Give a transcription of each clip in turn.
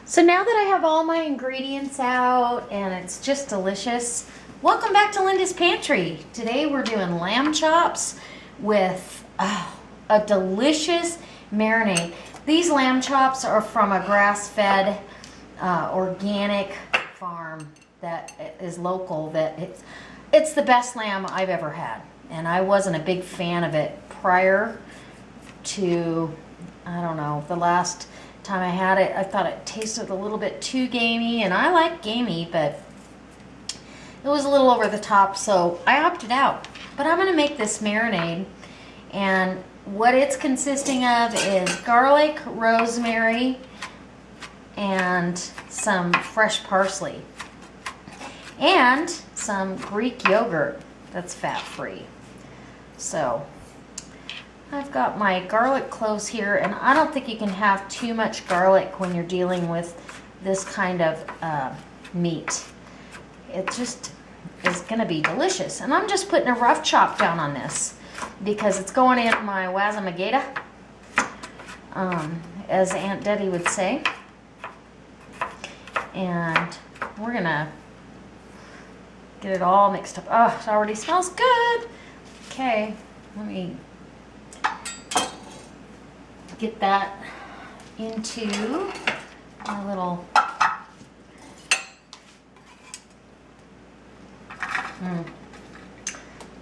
So now that I have all my ingredients out and it's just delicious, welcome back to Linda's Pantry. Today we're doing lamb chops with a delicious marinade. These lamb chops are from a grass-fed organic farm that is local. It's the best lamb I've ever had, and I wasn't a big fan of it prior to, I don't know, the last time I had it. I thought it tasted a little bit too gamey, and I like gamey, but it was a little over the top, so I opted out. But I'm going to make this marinade, and what it's consisting of is garlic, rosemary, and some fresh parsley, and some Greek yogurt that's fat-free. So I've got my garlic cloves here, and I don't think you can have too much garlic when you're dealing with this kind of meat. It just is going to be delicious. And I'm just putting a rough chop down on this because it's going in my wazamageda, as Aunt Debby would say. And we're going to get it all mixed up. Oh, it already smells good. Okay, let me get that into our little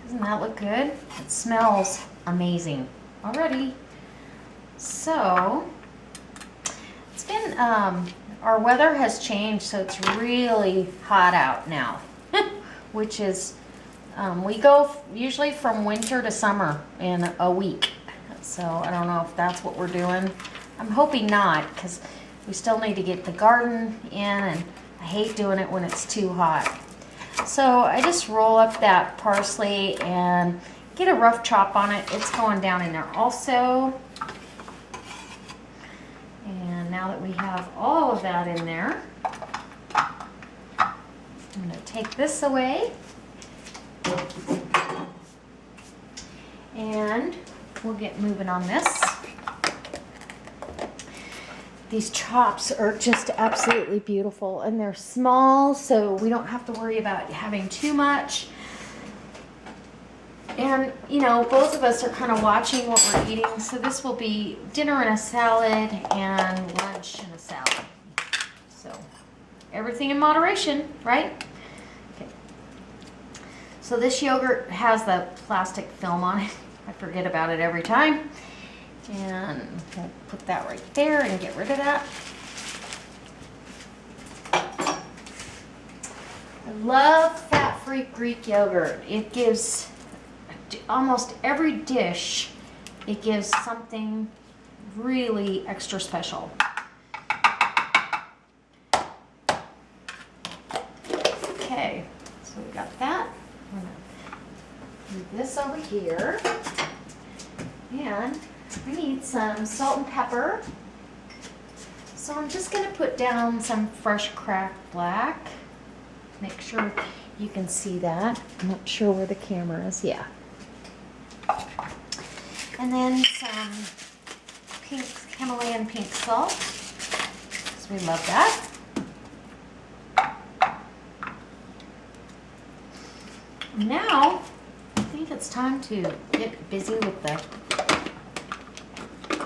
Doesn't that look good? It smells amazing already. So it's been our weather has changed, so it's really hot out now. Which is we go usually from winter to summer in a week. So I don't know if that's what we're doing. I'm hoping not, because we still need to get the garden in, and I hate doing it when it's too hot. So I just roll up that parsley and get a rough chop on it. It's going down in there also. And now that we have all of that in there, I'm going to take this away. And we'll get moving on this. These chops are just absolutely beautiful, and they're small, so we don't have to worry about having too much. And you know, both of us are kind of watching what we're eating, so this will be dinner and a salad and lunch and a salad. So everything in moderation, right? Okay. So this yogurt has the plastic film on it. I forget about it every time. And we'll put that right there and get rid of that. I love fat-free Greek yogurt. It gives almost every dish, it gives something really extra special. Okay, so we got that. I'm gonna move this over here. And we need some salt and pepper. So I'm just going to put down some fresh cracked black. Make sure you can see that. I'm not sure where the camera is. Yeah. And then some pink, Himalayan pink salt, because we love that. Now, I think it's time to get busy with the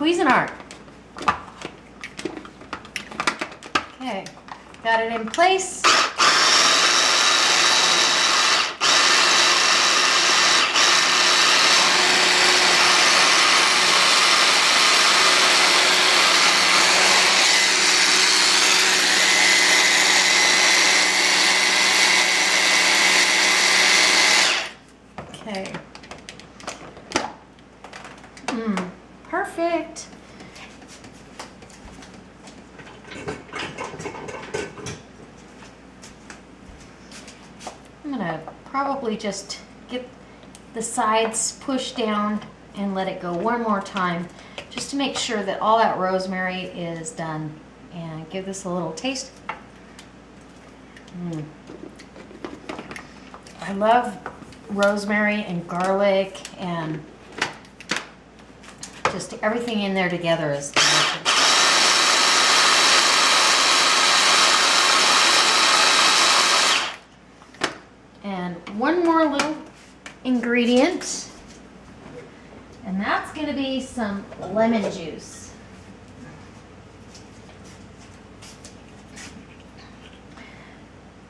Cuisinart. Okay, got it in place. Okay. Perfect. I'm gonna probably just get the sides pushed down and let it go one more time, just to make sure that all that rosemary is done, and give this a little taste. I love rosemary and garlic, and just everything in there together is delicious. one more little ingredient, and that's going to be some lemon juice.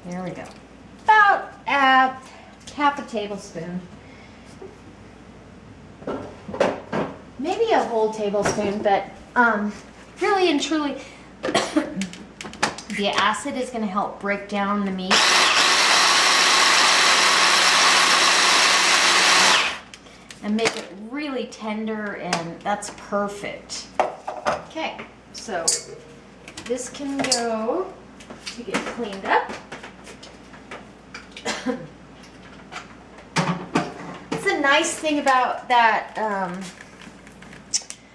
There we go. About half a tablespoon. Maybe a whole tablespoon, but really and truly, the acid is going to help break down the meat. And make it really tender, and that's perfect. Okay, so this can go to get cleaned up. It's a nice thing about that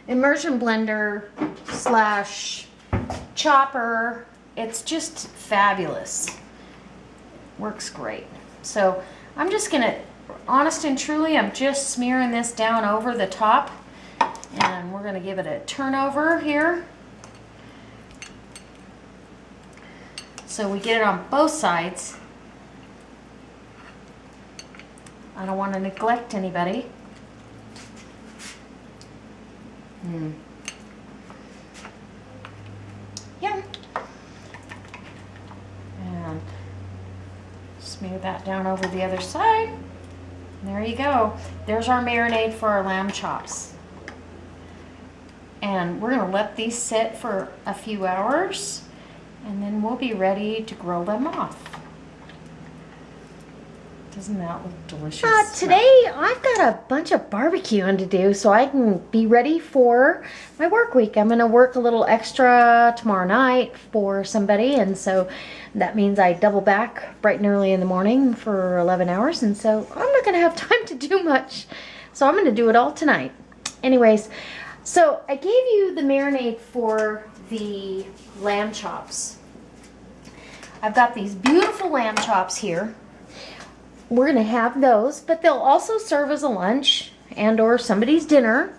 immersion blender slash chopper. It's just fabulous. Works great. So I'm just gonna, honest and truly, I'm just smearing this down over the top, and we're gonna give it a turnover here. So we get it on both sides. I don't want to neglect anybody. Yeah. And smear that down over the other side. There you go. There's our marinade for our lamb chops. And we're going to let these sit for a few hours, and then we'll be ready to grill them off. Doesn't that look delicious? Today I've got a bunch of barbecuing to do so I can be ready for my work week. I'm going to work a little extra tomorrow night for somebody, and so that means I double back bright and early in the morning for 11 hours, and so I'm not going to have time to do much. So I'm going to do it all tonight. Anyways, so I gave you the marinade for the lamb chops. I've got these beautiful lamb chops here. We're going to have those, but they'll also serve as a lunch and or somebody's dinner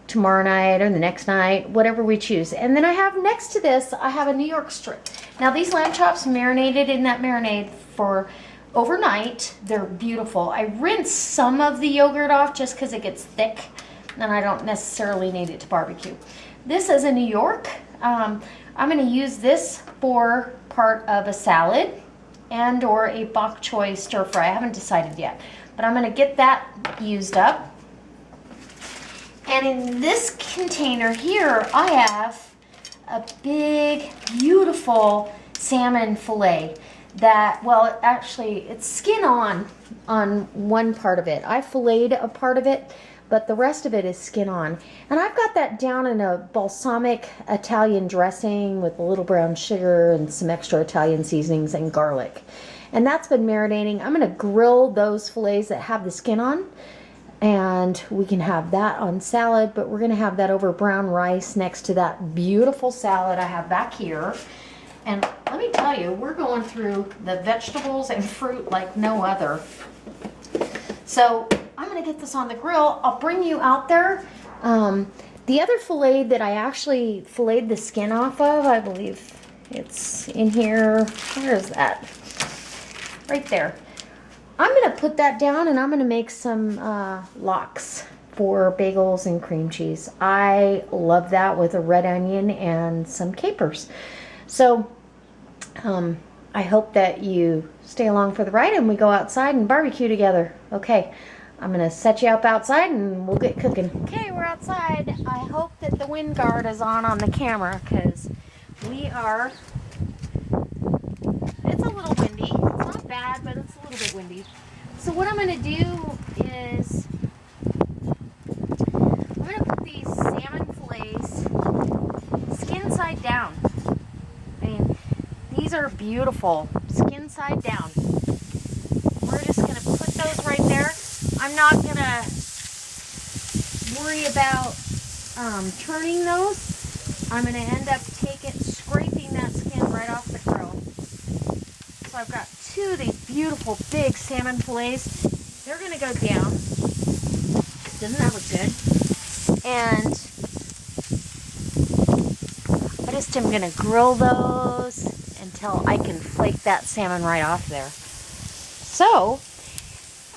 tomorrow night or the next night, whatever we choose. And then I have next to this, I have a New York strip. Now these lamb chops marinated in that marinade for overnight. They're beautiful. I rinse some of the yogurt off just because it gets thick and I don't necessarily need it to barbecue. This is a New York. I'm going to use this for part of a salad and or a bok choy stir fry. I haven't decided yet, but I'm going to get that used up. And in this container here, I have a big, beautiful salmon fillet that, well, actually, it's skin on one part of it. I filleted a part of it, but the rest of it is skin on. And I've got that down in a balsamic Italian dressing with a little brown sugar and some extra Italian seasonings and garlic. And that's been marinating. I'm going to grill those fillets that have the skin on, and we can have that on salad, but we're going to have that over brown rice next to that beautiful salad I have back here. And let me tell you, we're going through the vegetables and fruit like no other. So I'm going to get this on the grill. I'll bring you out there. The other fillet that I actually filleted the skin off of, I believe it's in here. Where is that? Right there. I'm going to put that down, and I'm going to make some lox for bagels and cream cheese. I love that with a red onion and some capers. So I hope that you stay along for the ride and we go outside and barbecue together. Okay, I'm going to set you up outside and we'll get cooking. Okay, we're outside. I hope that the wind guard is on the camera because we are, it's a little windy. It's not bad, but it's a little bit windy. So what I'm going to do is I'm going to put these salmon fillets skin side down. I mean, these are beautiful, skin side down. We're just going to put those right there. I'm not going to worry about turning those. I'm going to end up scraping that skin right off the grill. So I've got two of these beautiful big salmon fillets. They're going to go down. Doesn't that look good? And I just am going to grill those until I can flake that salmon right off there. So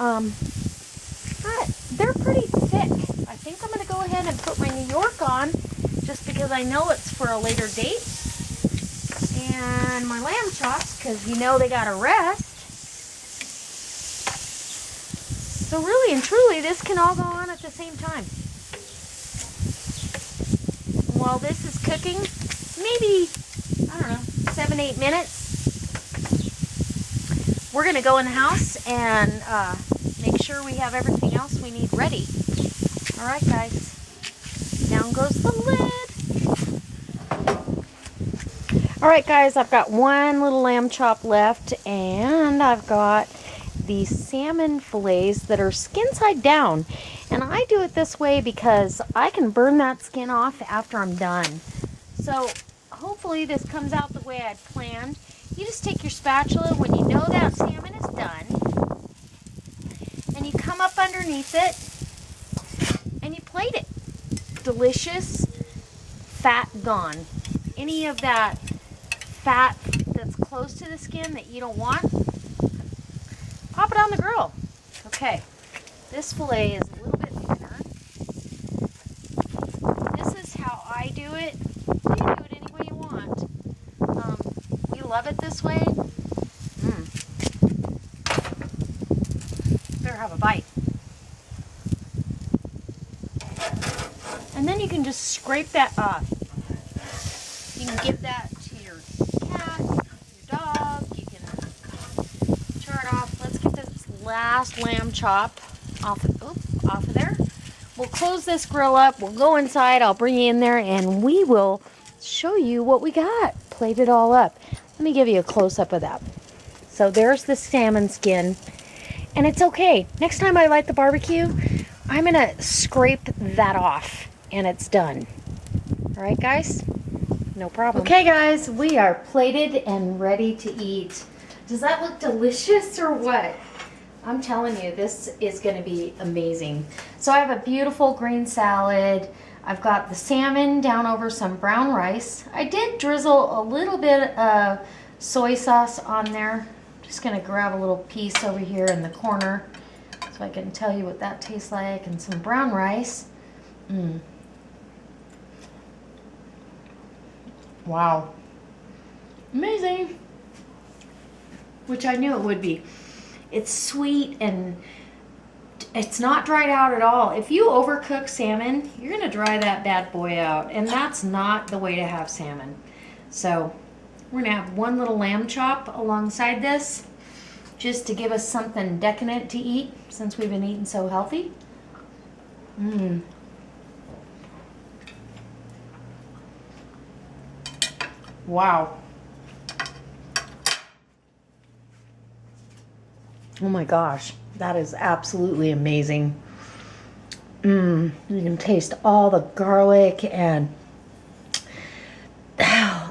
But they're pretty thick. I think I'm going to go ahead and put my New York on just because I know it's for a later date. And my lamb chops, because you know they got to rest. So really and truly, this can all go on at the same time. While this is cooking, maybe, I don't know, 7-8 minutes, we're going to go in the house and make sure we have everything else we need ready. All right, guys. Down goes the lid. All right, guys, I've got one little lamb chop left, and I've got these salmon fillets that are skin side down. And I do it this way because I can burn that skin off after I'm done. So hopefully this comes out the way I'd planned. You just take your spatula when you know that salmon is done, and you come up underneath it and you plate it. Delicious, fat gone. Any of that fat that's close to the skin that you don't want, pop it on the grill. Okay, this fillet is a little bit thinner. This is how I do it. You can do it any way you want. We love it this way. Better have a bite. And then you can just scrape that off. You can give that to your cat, your dog. You can char it off. Let's get this last lamb chop off of there. We'll close this grill up. We'll go inside. I'll bring you in there and we will show you what we got. Plate it all up. Let me give you a close-up of that. So there's the salmon skin. And it's okay. Next time I light the barbecue, I'm going to scrape that off. And it's done. All right, guys? No problem. Okay, guys, we are plated and ready to eat. Does that look delicious or what? I'm telling you, this is going to be amazing. So I have a beautiful green salad. I've got the salmon down over some brown rice. I did drizzle a little bit of soy sauce on there. Just going to grab a little piece over here in the corner so I can tell you what that tastes like. And some brown rice. Wow. Amazing. Which I knew it would be. It's sweet and it's not dried out at all. If you overcook salmon, you're going to dry that bad boy out. And that's not the way to have salmon. So we're going to have one little lamb chop alongside this just to give us something decadent to eat since we've been eating so healthy. Wow. Oh my gosh, that is absolutely amazing. You can taste all the garlic and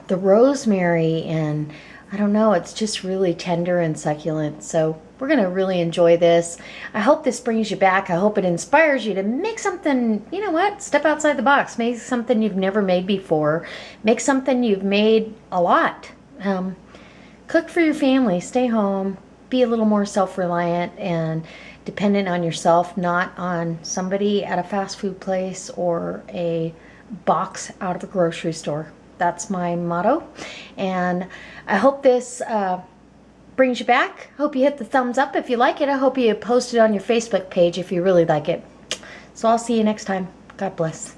the rosemary, and I don't know, it's just really tender and succulent. So we're going to really enjoy this. I hope this brings you back. I hope it inspires you to make something, you know what, step outside the box. Make something you've never made before. Make something you've made a lot. Cook for your family. Stay home. Be a little more self-reliant and dependent on yourself, not on somebody at a fast food place or a box out of a grocery store. That's my motto. And I hope this brings you back. Hope you hit the thumbs up if you like it. I hope you post it on your Facebook page if you really like it. So I'll see you next time. God bless.